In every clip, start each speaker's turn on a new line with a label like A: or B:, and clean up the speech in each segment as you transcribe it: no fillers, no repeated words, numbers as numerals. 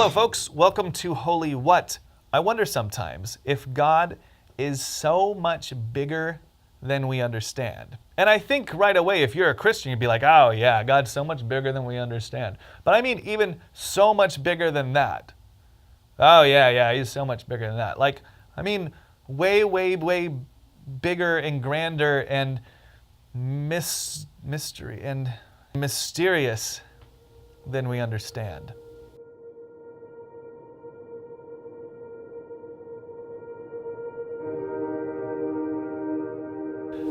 A: Hello folks, welcome to Holy What. I wonder sometimes if God is so much bigger than we understand. And I think right away, if you're a Christian, you'd be like, oh yeah, God's so much bigger than we understand. But I mean, even so much bigger than that. Oh yeah, he's so much bigger than that. Like, I mean, way bigger and grander and mystery and mysterious than we understand.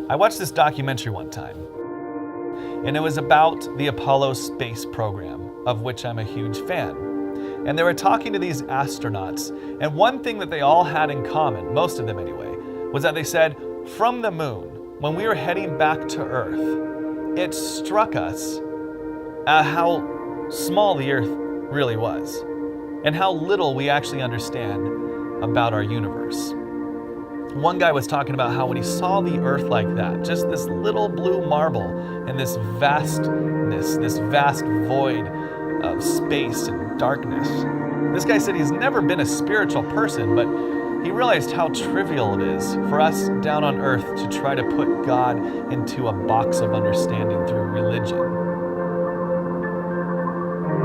A: I watched this documentary one time, and it was about the Apollo space program, of which I'm a huge fan. And they were talking to these astronauts, and one thing that they all had in common, most of them anyway, was that they said, from the moon, when we were heading back to Earth, it struck us at how small the Earth really was, and how little we actually understand about our universe. One guy was talking about how when he saw the Earth like that, just this little blue marble and this vastness, this vast void of space and darkness. This guy said he's never been a spiritual person, but he realized how trivial it is for us down on Earth to try to put God into a box of understanding through religion.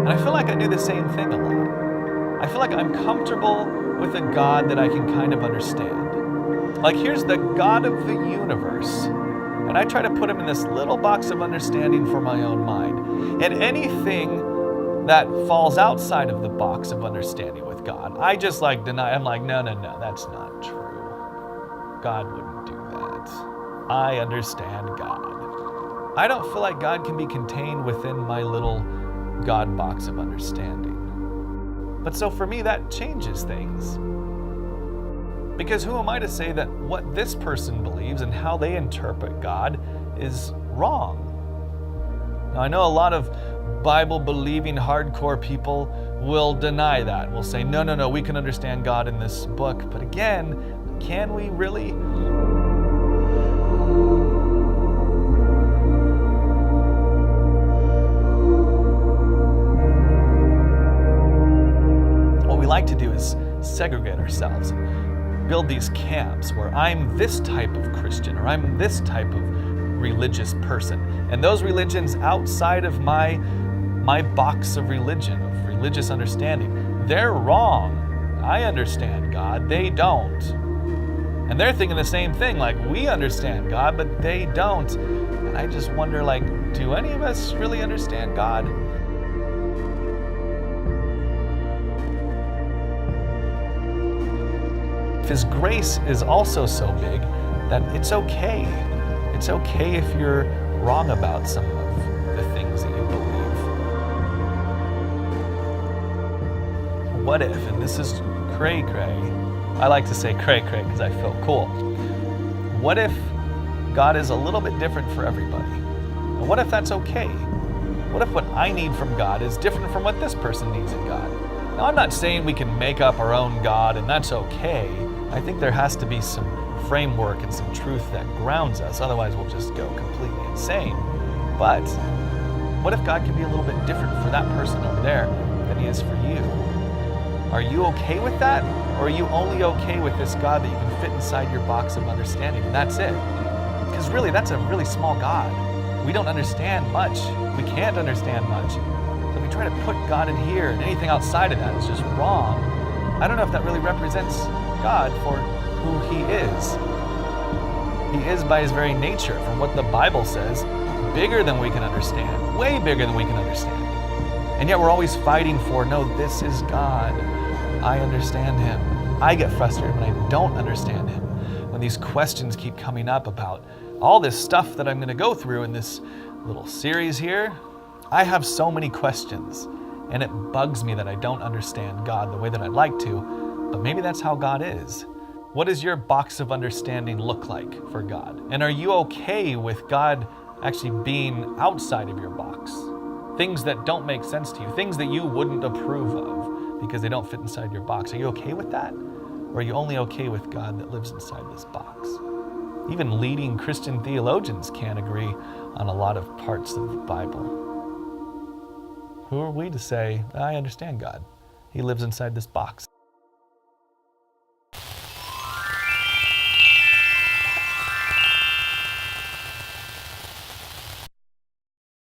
A: And I feel like I do the same thing a lot. I feel like I'm comfortable with a God that I can kind of understand. Like, here's the God of the universe, and I try to put him in this little box of understanding for my own mind. And anything that falls outside of the box of understanding with God, I just like deny. I'm like, no, that's not true. God wouldn't do that. I understand God. I don't feel like God can be contained within my little God box of understanding. But so for me, that changes things. Because who am I to say that what this person believes and how they interpret God is wrong? Now, I know a lot of Bible-believing hardcore people will deny that. Will say, no, we can understand God in this book. But again, can we really? What we like to do is segregate ourselves. Build these camps where I'm this type of Christian or I'm this type of religious person. And those religions outside of my box of religion, of religious understanding, they're wrong. I understand God, they don't. And they're thinking the same thing, like we understand God, but they don't. And I just wonder, like, do any of us really understand God? His grace is also so big that it's okay. It's okay if you're wrong about some of the things that you believe. What if, and this is cray-cray, I like to say cray-cray because I feel cool. What if God is a little bit different for everybody? And what if that's okay? What if what I need from God is different from what this person needs in God? Now, I'm not saying we can make up our own God and that's okay. I think there has to be some framework and some truth that grounds us. Otherwise, we'll just go completely insane. But what if God can be a little bit different for that person over there than he is for you? Are you okay with that? Or are you only okay with this God that you can fit inside your box of understanding? And that's it. Because really, that's a really small God. We don't understand much. We can't understand much. So we try to put God in here, and anything outside of that is just wrong. I don't know if that really represents God for who he is. He is by his very nature, from what the Bible says, bigger than we can understand, way bigger than we can understand. And yet we're always fighting for, no, this is God. I understand him. I get frustrated when I don't understand him. When these questions keep coming up about all this stuff that I'm going to go through in this little series here, I have so many questions. And it bugs me that I don't understand God the way that I'd like to. But maybe that's how God is. What does your box of understanding look like for God? And are you okay with God actually being outside of your box? Things that don't make sense to you, things that you wouldn't approve of because they don't fit inside your box. Are you okay with that? Or are you only okay with God that lives inside this box? Even leading Christian theologians can't agree on a lot of parts of the Bible. Who are we to say, I understand God? He lives inside this box.